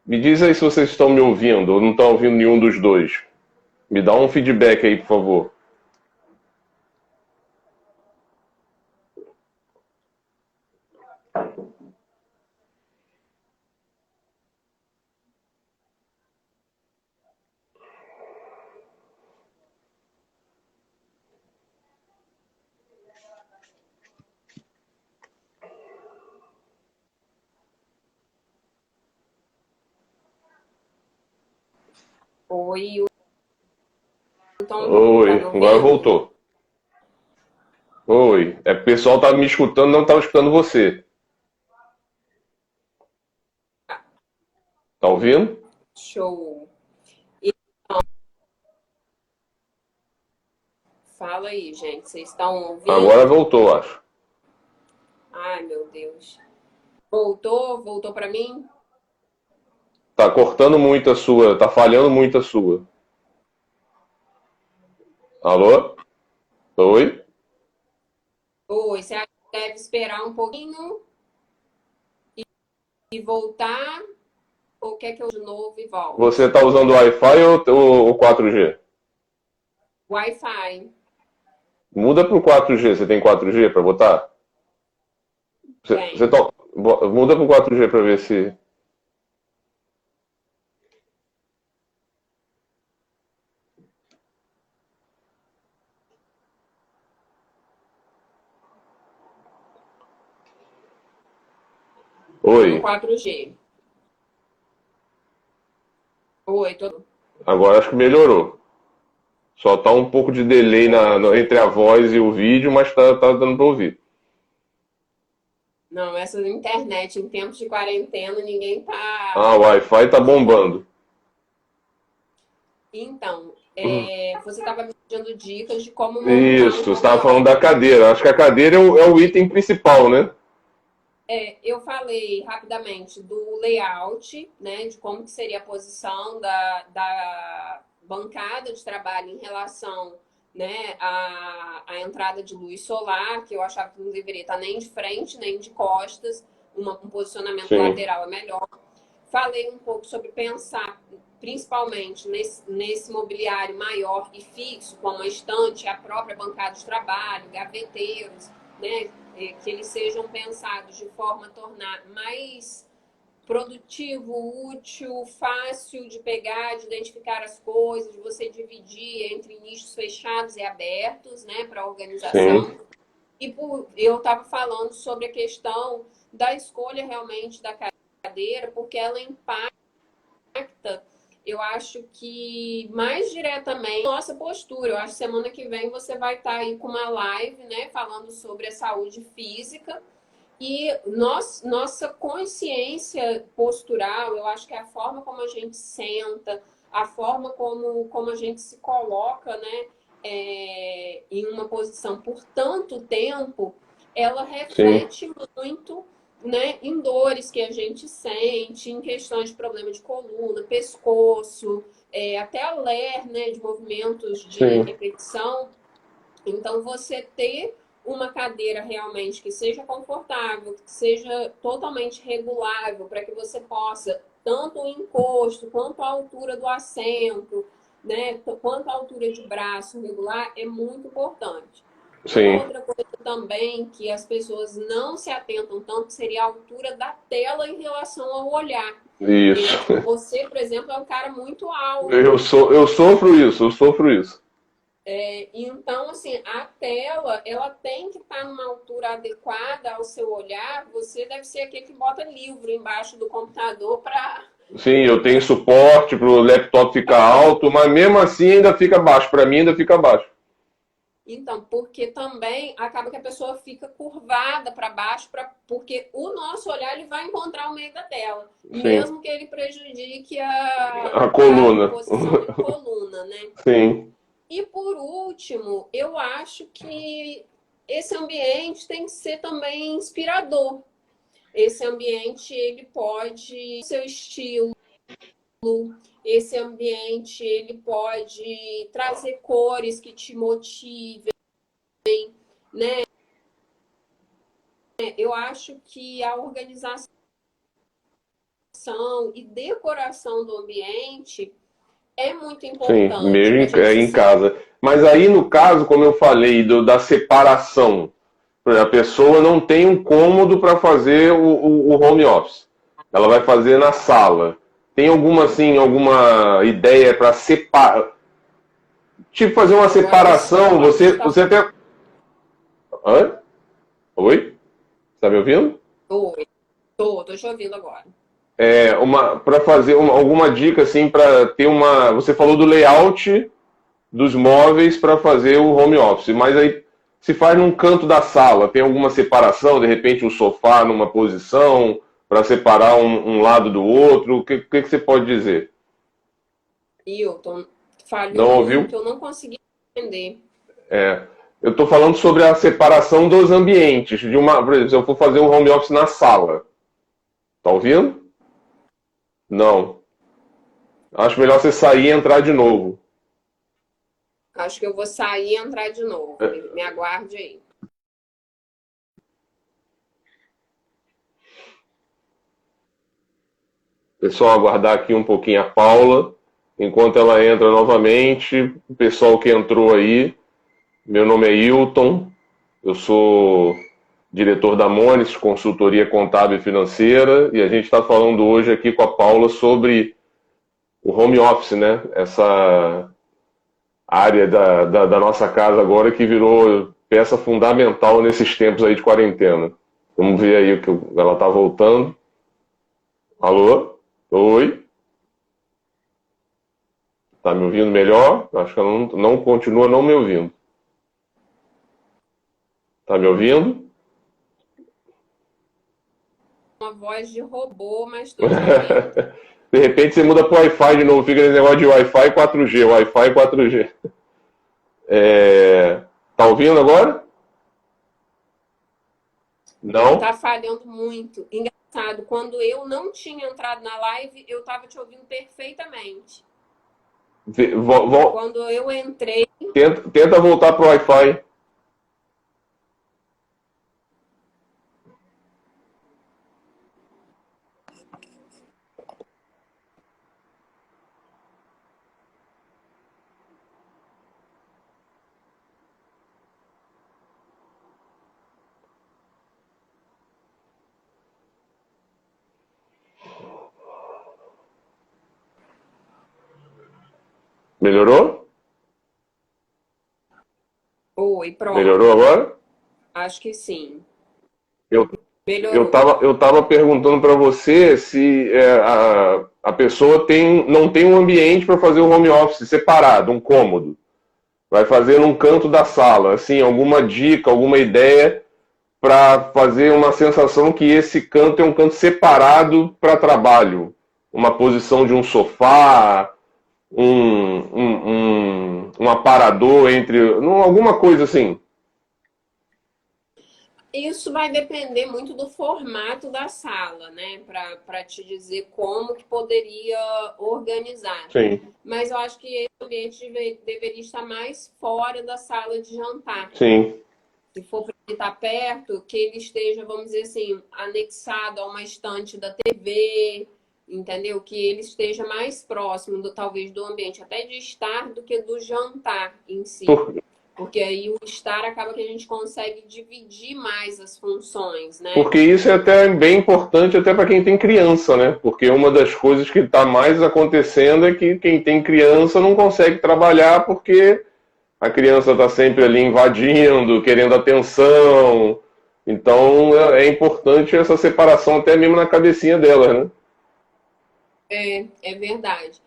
me diz aí se vocês estão me ouvindo ou não estão ouvindo nenhum dos dois. Me dá um feedback aí, por favor. Oi, então, Oi, tá me agora ouvindo? voltou. Oi, o pessoal estava me escutando, não estava escutando você. Tá ouvindo? Show. Fala aí, gente. Vocês estão Agora ouvindo? voltou, acho. Ai, meu Deus. Voltou? Voltou para mim? Tá cortando muito a sua, tá falhando muito a sua. Alô? Oi? Oi, você acha que deve esperar um pouquinho e voltar? Ou quer que eu de novo e Você volte? tá usando Wi-Fi ou 4G? Wi-Fi. Muda pro 4G. Você tem 4G para botar? Você Tem. muda pro 4G para ver se. Tô no Oi. 4G. Oi, tô... Agora acho que melhorou. Só tá um pouco de delay entre a Ótimo. voz e o vídeo, mas tá dando para ouvir. Não, essa internet em tempos de quarentena, ninguém Ah, tá... o Wi-Fi tá bombando. Então, você estava me dando dicas de como montar Isso, um você home estava falando da office. cadeira. Acho que a cadeira é o item principal, né? Eu falei rapidamente do layout, né, de como que seria a posição da bancada de trabalho em relação, né, à entrada de luz solar, que eu achava que não deveria estar nem de frente, nem de costas, um posicionamento Sim, lateral é melhor. Falei um pouco sobre pensar, principalmente nesse mobiliário maior e fixo, como a estante, a própria bancada de trabalho, gaveteiros, né? Que eles sejam pensados de forma a tornar mais produtivo, útil, fácil de pegar, de identificar as coisas, de você dividir entre nichos fechados e abertos, né, para sim, organização. Eu estava falando sobre a questão da escolha realmente da cadeira, porque ela impacta, eu acho que mais diretamente nossa postura. Eu acho que semana que vem você vai estar aí com uma live, né, falando sobre a saúde física e nossa consciência postural. Eu acho que é a forma como a gente senta, a forma como a gente se coloca, né, em uma posição por tanto tempo, ela sim, reflete muito, né, em dores que a gente sente, em questões de problema de coluna, pescoço, até a ler, né, de movimentos de sim, repetição. Então, você ter uma cadeira realmente que seja confortável, que seja totalmente regulável, para que você possa, tanto o encosto, quanto a altura do assento, né, quanto a altura de braço regular, é muito importante. Uma sim. outra coisa também que as pessoas não se atentam tanto seria a altura da tela em relação ao olhar. Isso. Você, por exemplo, é um cara muito Eu alto. sou, eu sofro isso. Então, assim, a tela, ela tem que estar numa altura adequada ao seu olhar. Você deve ser aquele que bota livro embaixo do computador para... Sim, eu tenho suporte para o laptop ficar alto, mas mesmo assim ainda fica baixo. Para mim ainda fica baixo. Então, porque também acaba que a pessoa fica curvada para baixo, porque o nosso olhar ele vai encontrar o meio da tela, Sim, mesmo que ele prejudique a a coluna. posição da coluna, né? Sim, E por último, eu acho que esse ambiente tem que ser também inspirador. Esse ambiente, ele pode seu estilo, esse ambiente, ele pode trazer cores que te motivem, né? Eu acho que a organização e decoração do ambiente é muito sim, importante mesmo para a gente se em sentir. casa. Mas aí no caso, como eu falei, da separação, a pessoa não tem um cômodo para fazer o home office. Ela vai fazer na sala. Tem alguma assim, alguma ideia para separar? Tipo fazer uma Agora você separação, está. você até. Hã? Oi? Está me ouvindo? Oi, tô te ouvindo agora. Para fazer alguma dica assim para ter uma. Você falou do layout dos móveis para fazer o home office, mas aí se faz num canto da sala, tem alguma separação, de repente um sofá numa posição para separar um lado do outro? O que você pode dizer? Hilton, falhou Não ouviu? muito, eu não consegui entender. É, eu estou falando sobre a separação dos ambientes. Por exemplo, se eu for fazer um home office na sala, tá ouvindo? Não. Acho melhor você sair e entrar de novo. Acho que eu vou sair e entrar de novo. Me aguarde aí. Pessoal, aguardar aqui um pouquinho a Paula, enquanto ela entra novamente. O pessoal que entrou aí, meu nome é Hilton, eu sou diretor da Monis, consultoria contábil e financeira, e a gente está falando hoje aqui com a Paula sobre o home office, né? Essa área da nossa casa agora que virou peça fundamental nesses tempos aí de quarentena. Vamos ver aí o que ela está voltando. Alô? Oi? Tá me ouvindo melhor? Acho que ela não continua não me ouvindo. Tá me ouvindo? Uma voz de robô, mas estou te ouvindo. De repente você muda pro Wi-Fi de novo, fica esse negócio de Wi-Fi 4G, Wi-Fi 4G. Tá ouvindo agora? Não? Tá falhando muito. Engraçado, quando eu não tinha entrado na live, eu estava te ouvindo perfeitamente. Quando eu entrei, Tenta voltar pro Wi-Fi. Melhorou? oi, Melhorou pronto. agora? Acho que sim. Eu, eu Melhorou. tava, eu tava perguntando para você se a pessoa não tem um ambiente para fazer o home office separado, um cômodo. Vai fazer num canto da sala, assim, alguma dica, alguma ideia para fazer uma sensação que esse canto é um canto separado para trabalho. Uma posição de um sofá, um aparador entre. Alguma coisa assim. Isso vai depender muito do formato da sala, né? Para te dizer como que poderia organizar. Sim, Mas eu acho que esse ambiente deveria estar mais fora da sala de jantar. sim. Se for para ele estar perto, que ele esteja, vamos dizer assim, anexado a uma estante da TV, entendeu? Que ele esteja mais próximo, talvez, do ambiente até de estar do que do jantar em si. Por- Porque aí o estar acaba que a gente consegue dividir mais as funções, né? Porque isso é até bem importante até para quem tem criança, né? Porque uma das coisas que está mais acontecendo é que quem tem criança não consegue trabalhar porque a criança está sempre ali invadindo, querendo atenção. Então é importante essa separação até mesmo na cabecinha dela, né? É verdade.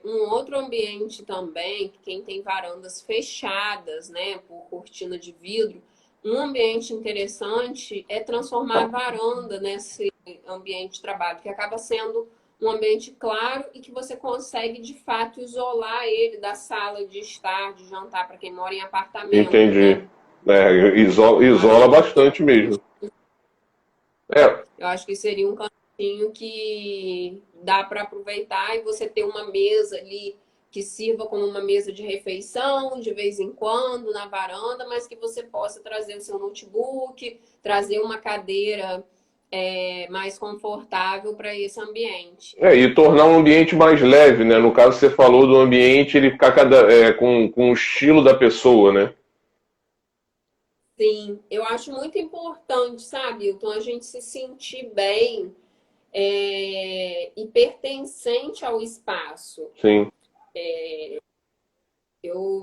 Um outro ambiente também, que quem tem varandas fechadas, né, por cortina de vidro, um ambiente interessante é transformar a varanda nesse ambiente de trabalho, que acaba sendo um ambiente claro e que você consegue, de fato, isolar ele da sala de estar, de jantar, para quem mora em apartamento, Entendi. né? Eu Isola acho bastante mesmo. É, Eu acho que seria um cantinho que dá para aproveitar e você ter uma mesa ali que sirva como uma mesa de refeição de vez em quando na varanda, mas que você possa trazer o seu notebook, trazer uma cadeira mais confortável para esse ambiente. e tornar um ambiente mais leve, né? No caso, você falou do ambiente, ele ficar com o estilo da pessoa, né? Sim, eu acho muito importante, sabe, Hilton, a gente se sentir bem e pertencente ao espaço. Sim.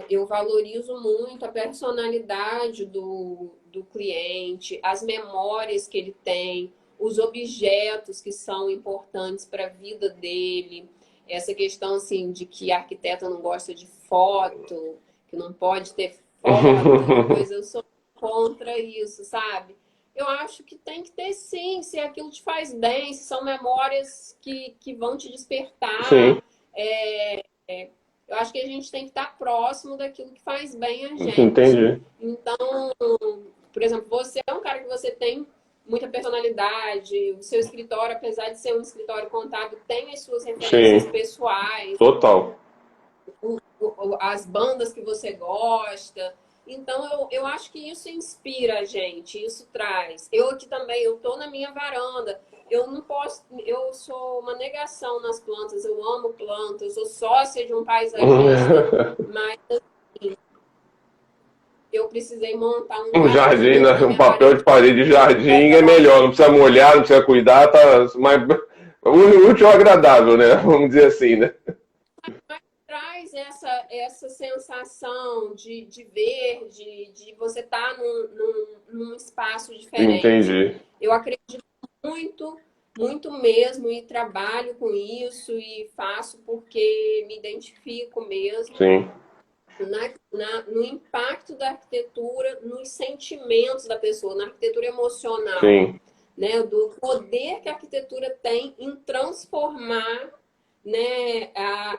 Eu valorizo muito a personalidade do cliente, as memórias que ele tem, os objetos que são importantes para a vida dele. Essa questão assim de que arquiteto não gosta de foto, que não pode ter foto e coisa, eu sou contra isso, sabe? Eu acho que tem que ter sim, se aquilo te faz bem, se são memórias que vão te Sim. despertar Eu acho que a gente tem que estar próximo daquilo que faz bem a gente. Entendi. Então, por exemplo, você é um cara que você tem muita personalidade, o seu escritório, apesar de ser um escritório contábil, tem as suas referências Sim, pessoais, total. as bandas que você gosta. Então, eu acho que isso inspira a gente, isso traz. Eu aqui também, eu tô na minha varanda. Eu não posso, eu sou uma negação nas plantas, eu amo plantas, eu sou sócia de um paisagista, mas assim, eu precisei montar um Um jardim, jardim né? na Um minha papel de varanda. parede de jardim é melhor, não precisa molhar, não precisa cuidar, tá mais útil ou agradável, né? Vamos dizer assim, né? Traz essa sensação de verde, de você estar num espaço diferente. Entendi. Eu acredito muito, muito mesmo, e trabalho com isso, e faço porque me identifico mesmo Sim, no impacto da arquitetura, nos sentimentos da pessoa, na arquitetura emocional, sim. né? Do poder que a arquitetura tem em transformar, né,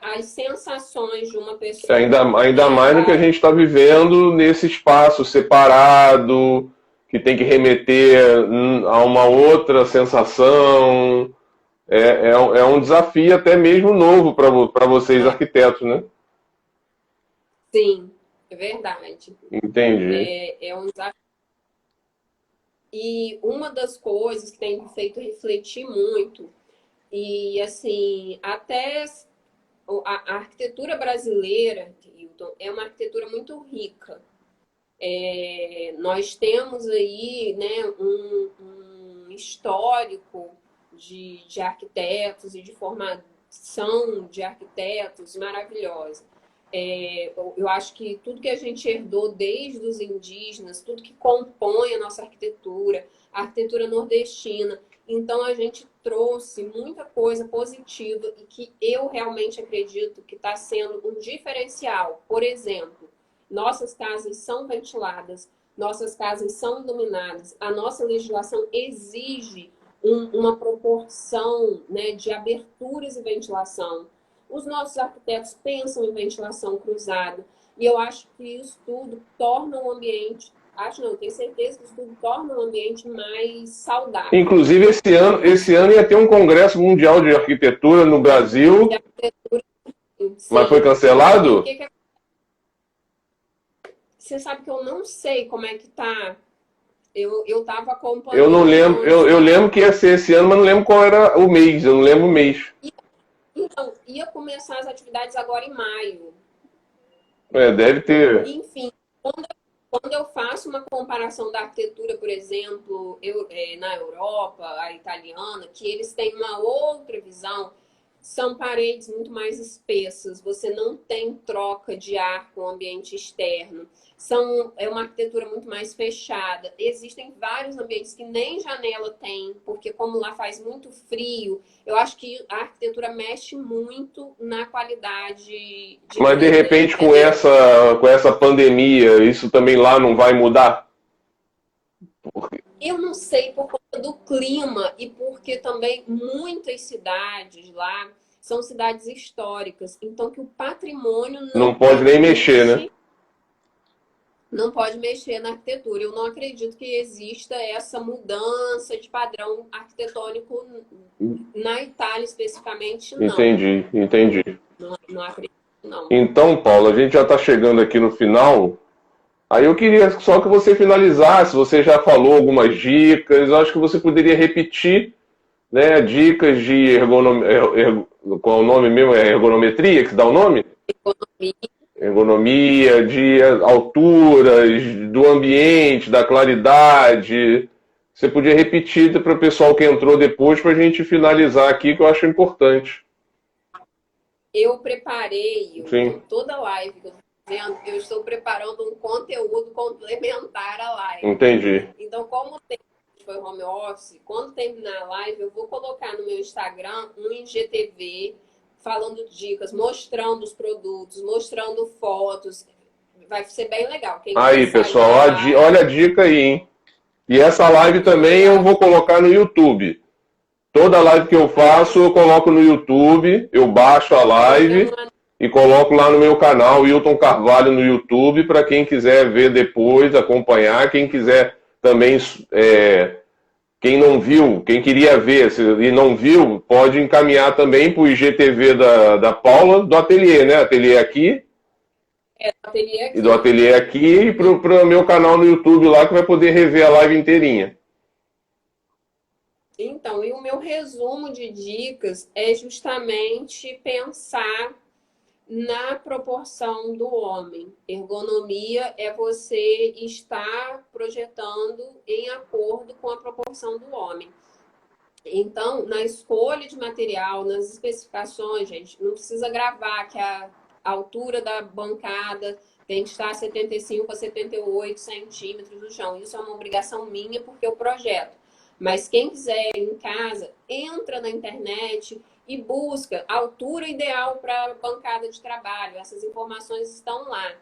as sensações de uma pessoa. Ainda Né? mais no que a gente está vivendo nesse espaço separado, que tem que remeter a uma outra sensação. É um desafio até mesmo novo para vocês, arquitetos, né? Sim, é verdade. Entendi. É um desafio. E uma das coisas que tem me feito refletir muito, e assim, até a arquitetura brasileira, Hilton, é uma arquitetura muito rica. Nós temos aí, né, um histórico de arquitetos e de formação de arquitetos maravilhosa. Eu acho que tudo que a gente herdou desde os indígenas, tudo que compõe a nossa arquitetura, a arquitetura nordestina, então a gente trouxe muita coisa positiva e que eu realmente acredito que está sendo um diferencial. Por exemplo, nossas casas são ventiladas, nossas casas são iluminadas, a nossa legislação exige uma proporção, né, de aberturas e ventilação. Os nossos arquitetos pensam em ventilação cruzada. E eu acho que isso tudo torna o ambiente, eu tenho certeza que isso tudo torna o ambiente mais saudável. Inclusive, esse ano ia ter um Congresso Mundial de Arquitetura no Brasil, mas foi cancelado? Você sabe que eu não sei como é que tá. Eu estava acompanhando. Eu não lembro, eu lembro que ia ser esse ano, mas não lembro qual era o mês, eu não lembro o mês. Então, ia começar as atividades agora em maio. Deve ter. Enfim, quando eu faço uma comparação da arquitetura, por exemplo, na Europa, a italiana, que eles têm uma outra visão, são paredes muito mais espessas, você não tem troca de ar com o ambiente externo. É uma arquitetura muito mais fechada. Existem vários ambientes que nem janela tem, porque como lá faz muito frio, eu acho que a arquitetura mexe muito na qualidade de Mas de vida, repente com entendeu? essa pandemia, isso também lá não vai mudar? Eu não sei por conta do clima e porque também muitas cidades lá são cidades históricas, então que o patrimônio Não pode nem mexer, né? não pode mexer na arquitetura. Eu não acredito que exista essa mudança de padrão arquitetônico na Itália especificamente, não. Entendi. Não acredito, não. Então, Paulo, a gente já está chegando aqui no final. Aí eu queria só que você finalizasse. Você já falou algumas dicas. Eu acho que você poderia repetir, né, dicas de ergonomia. Qual é o nome mesmo? É ergonometria que dá o nome? Ergonomia, de alturas, do ambiente, da claridade. Você podia repetir para o pessoal que entrou depois para a gente finalizar aqui, que eu acho importante. Eu preparei toda a live que eu estou fazendo, eu estou preparando um conteúdo complementar à live. Entendi. Então, como foi home office, quando terminar a live, eu vou colocar no meu Instagram um IGTV falando dicas, mostrando os produtos, mostrando fotos. Vai ser bem legal. Aí, pessoal, olha a dica aí, hein? E essa live também eu vou colocar no YouTube. Toda live que eu faço, eu coloco no YouTube, eu baixo a live e coloco lá no meu canal, Wilton Carvalho, no YouTube, para quem quiser ver depois, acompanhar. Quem quiser também, quem não viu, quem queria ver e não viu, pode encaminhar também para o IGTV da Paula, do Ateliê, né? Ateliê aqui. É, do Ateliê aqui. E do Ateliê aqui e para o meu canal no YouTube lá, que vai poder rever a live inteirinha. Então, e o meu resumo de dicas é justamente pensar na proporção do homem. Ergonomia é você estar projetando em acordo com a proporção do homem. Então, na escolha de material, nas especificações, gente, não precisa gravar que a altura da bancada tem que estar 75 a 78 centímetros do chão. Isso é uma obrigação minha porque eu projeto. Mas quem quiser em casa, entra na internet e busca a altura ideal para bancada de trabalho. Essas informações estão lá.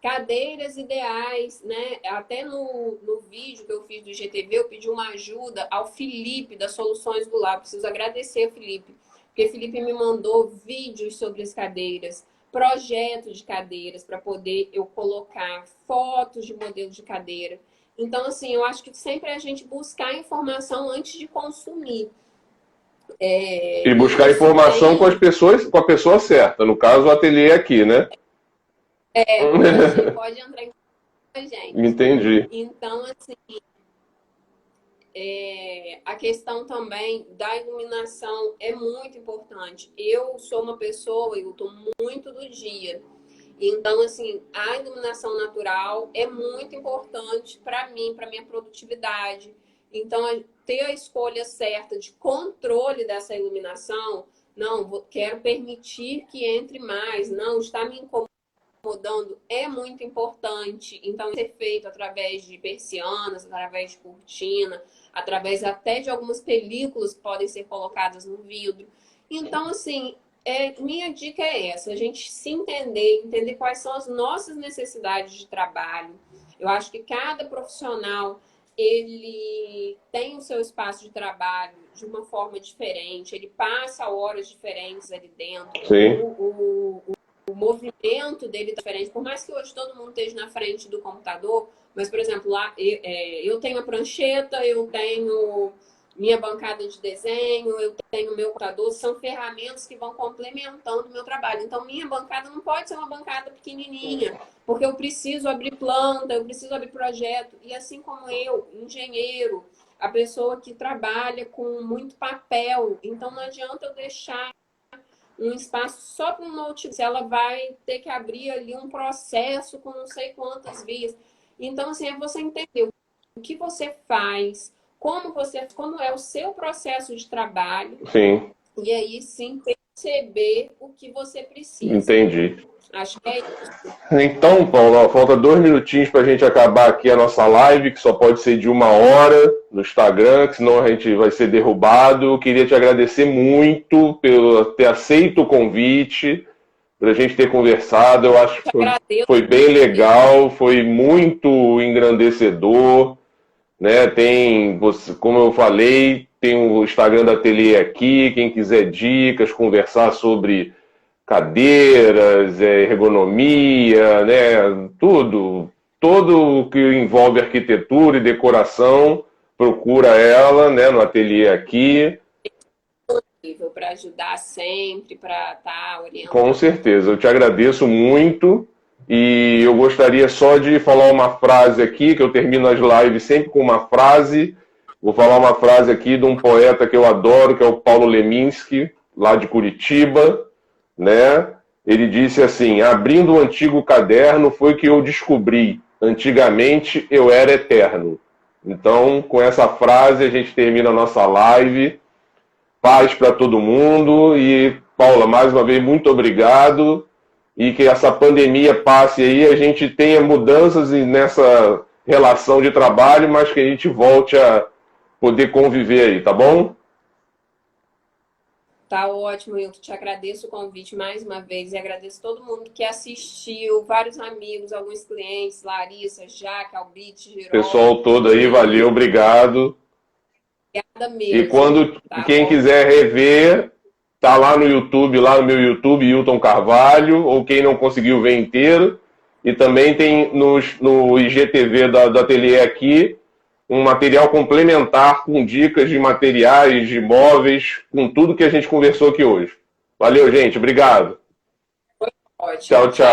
Cadeiras ideais, né? Até no vídeo que eu fiz do IGTV, eu pedi uma ajuda ao Felipe, das Soluções do Lar. Preciso agradecer, Felipe, porque Felipe me mandou vídeos sobre as cadeiras, projetos de cadeiras, para poder eu colocar fotos de modelos de cadeira. Então, assim, eu acho que sempre é a gente buscar informação antes de consumir. E buscar informação com a pessoa certa. No caso, o ateliê aqui, né? Você pode entrar em contato com a gente. Entendi. Então, assim, a questão também da iluminação é muito importante. Eu sou uma pessoa, eu estou muito do dia. Então, assim, a iluminação natural é muito importante para mim, para minha produtividade. Então, ter a escolha certa de controle dessa iluminação, não, quero permitir que entre mais, não, está me incomodando, é muito importante. Então, ser feito através de persianas, através de cortina, através até de algumas películas que podem ser colocadas no vidro. Então, assim, minha dica é essa, a gente se entender quais são as nossas necessidades de trabalho. Eu acho que cada profissional, ele tem o seu espaço de trabalho de uma forma diferente, ele passa horas diferentes ali dentro. Sim. O movimento dele é diferente, por mais que hoje todo mundo esteja na frente do computador, mas, por exemplo, lá eu tenho a prancheta, eu tenho minha bancada de desenho, eu tenho meu computador, são ferramentas que vão complementando o meu trabalho. Então, minha bancada não pode ser uma bancada pequenininha, porque eu preciso abrir planta, eu preciso abrir projeto. E assim como eu, engenheiro, a pessoa que trabalha com muito papel, então não adianta eu deixar um espaço só para um notebook, ela vai ter que abrir ali um processo com não sei quantas vias. Então, assim, é você entender o que você faz, como é o seu processo de trabalho. Sim. E aí sim perceber o que você precisa. Entendi. Acho que é isso. Então, Paulo, falta 2 minutinhos para a gente acabar aqui a nossa live, que só pode ser de 1 hora no Instagram, que senão a gente vai ser derrubado. Eu queria te agradecer muito por ter aceito o convite, por a gente ter conversado. Eu acho que foi bem legal, foi muito engrandecedor, né? Tem, como eu falei, tem o Instagram da Ateliê aqui, quem quiser dicas, conversar sobre cadeiras, ergonomia, né? Tudo que envolve arquitetura e decoração, procura ela, né? No Ateliê aqui. Para ajudar sempre, para estar orientando. Com certeza, eu te agradeço muito e eu gostaria só de falar uma frase aqui, que eu termino as lives sempre com uma frase. Vou falar uma frase aqui de um poeta que eu adoro, que é o Paulo Leminski, lá de Curitiba, né? Ele disse assim: abrindo o antigo caderno foi que eu descobri, antigamente eu era eterno. Então, com essa frase a gente termina a nossa live. Paz para todo mundo e, Paula, mais uma vez, muito obrigado e que essa pandemia passe aí, a gente tenha mudanças nessa relação de trabalho, mas que a gente volte a poder conviver aí, tá bom? Tá ótimo, eu te agradeço o convite mais uma vez e agradeço todo mundo que assistiu, vários amigos, alguns clientes, Larissa, Jaque, Albite, Girol. Pessoal todo aí, valeu, obrigado. Obrigada mesmo. E quando tá quem bom? quiser rever, Tá lá no YouTube, lá no meu YouTube, Hilton Carvalho, ou quem não conseguiu ver inteiro. E também tem no IGTV do ateliê aqui um material complementar com dicas de materiais, de móveis, com tudo que a gente conversou aqui hoje. Valeu, gente. Obrigado. Ótimo. Tchau, tchau.